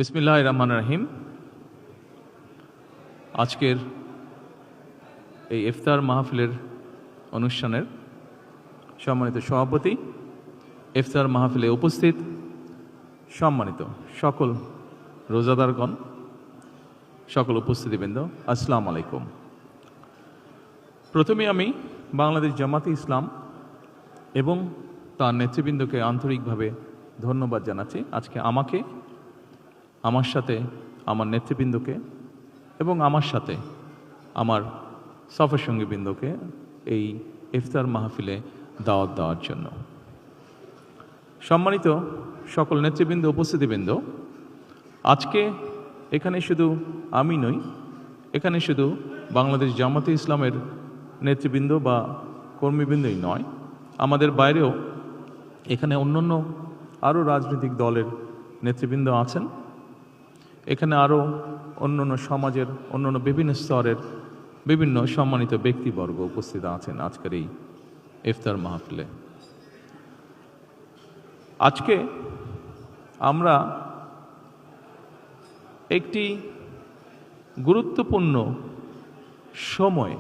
বিসমিল্লাহির রহমানির রহিম। আজকের এই ইফতার মাহফিলের অনুষ্ঠানের সম্মানিত সভাপতি, ইফতার মাহফিলে উপস্থিত সম্মানিত সকল রোজাদারগণ, সকল উপস্থিতিবৃন্দ, আসসালামু আলাইকুম। প্রথমে আমি বাংলাদেশ জামাতে ইসলাম এবং তার নেতৃবৃন্দকে আন্তরিকভাবে ধন্যবাদ জানাচ্ছি। আজকে আমাকে, আমার সাথে আমার নেতৃবৃন্দকে এবং আমার সাথে আমার সফর সঙ্গীবৃন্দকে এই ইফতার মাহফিলে দাওয়াত দেওয়ার জন্য। সম্মানিত সকল নেতৃবৃন্দ, উপস্থিতিবৃন্দ, আজকে এখানে শুধু আমি নই, এখানে শুধু বাংলাদেশ জামাতে ইসলামের নেতৃবৃন্দ বা কর্মীবৃন্দই নয়, আমাদের বাইরেও এখানে অন্যান্য আরও রাজনৈতিক দলের নেতৃবৃন্দ আছেন। এখানে আরও অন্যান্য সমাজের অন্যান্য বিভিন্ন স্তরের বিভিন্ন সম্মানিত ব্যক্তিবর্গ উপস্থিত আছেন আজকের এই ইফতার মাহফিলে। আজকে আমরা একটি গুরুত্বপূর্ণ সময়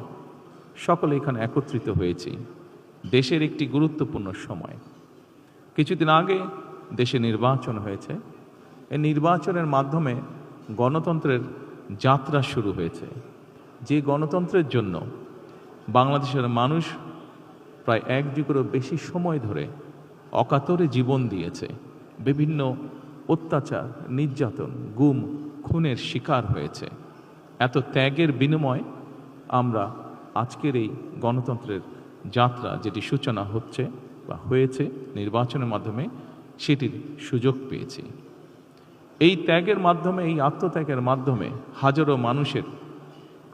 সকলে এখানে একত্রিত হয়েছি। দেশের একটি গুরুত্বপূর্ণ সময়। কিছুদিন আগে দেশে নির্বাচন হয়েছে। এই নির্বাচনের মাধ্যমে গণতন্ত্রের যাত্রা শুরু হয়েছে। যে গণতন্ত্রের জন্য বাংলাদেশের মানুষ প্রায় এক যুগেরও বেশি সময় ধরে অকাতরে জীবন দিয়েছে, বিভিন্ন অত্যাচার, নির্যাতন, গুম, খুনের শিকার হয়েছে। এত ত্যাগের বিনিময়ে আমরা আজকের এই গণতন্ত্রের যাত্রা, যেটি সূচনা হচ্ছে বা হয়েছে নির্বাচনের মাধ্যমে, সেটির সুযোগ পেয়েছি। এই ত্যাগের মাধ্যমে, এই আত্মত্যাগের মাধ্যমে হাজারো মানুষের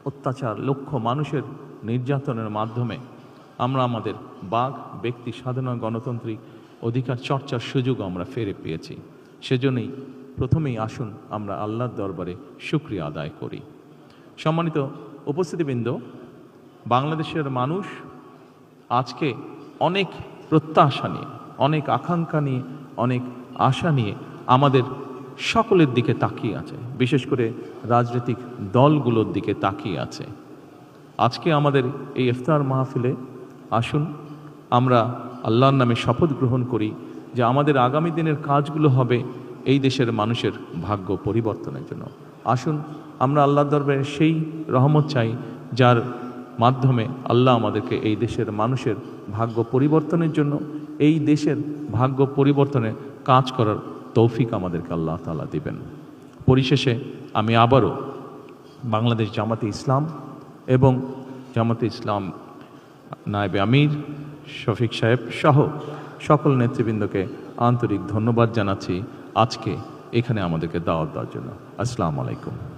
অত্যাচার, লক্ষ মানুষের নির্যাতনের মাধ্যমে আমরা আমাদের বাক, ব্যক্তি স্বাধীন গণতান্ত্রিক অধিকার চর্চার সুযোগ আমরা ফিরে পেয়েছি। সেজন্যই প্রথমেই আসুন আমরা আল্লাহর দরবারে শুকরিয়া আদায় করি। সম্মানিত উপস্থিতিবৃন্দ, বাংলাদেশের মানুষ আজকে অনেক প্রত্যাশা নিয়ে, অনেক আকাঙ্ক্ষা নিয়ে, অনেক আশা নিয়ে আমাদের সকলের দিকে তাকিয়ে আছে, বিশেষ করে রাজনৈতিক দলগুলোর দিকে তাকিয়ে আছে। আজকে আমাদের এই ইফতার মাহফিলে আসুন আমরা আল্লাহর নামে শপথ গ্রহণ করি যে আমাদের আগামী দিনের কাজগুলো হবে এই দেশের মানুষের ভাগ্য পরিবর্তনের জন্য। আসুন আমরা আল্লাহর দরবারে সেই রহমত চাই যার মাধ্যমে আল্লাহ আমাদেরকে এই দেশের মানুষের ভাগ্য পরিবর্তনের জন্য, এই দেশের ভাগ্য পরিবর্তনে কাজ করার তৌফিক আমাদেরকে আল্লাহ তাআলা দিবেন। পরিশেষে আমি আবারও বাংলাদেশ জামাতে ইসলাম এবং জামাতে ইসলাম নায়েবে আমির শফিক সাহেব সহ সকল নেতৃবৃন্দকে আন্তরিক ধন্যবাদ জানাচ্ছি আজকে এখানে আমাদেরকে দাওয়াত দেওয়ার জন্য। আসসালামু আলাইকুম।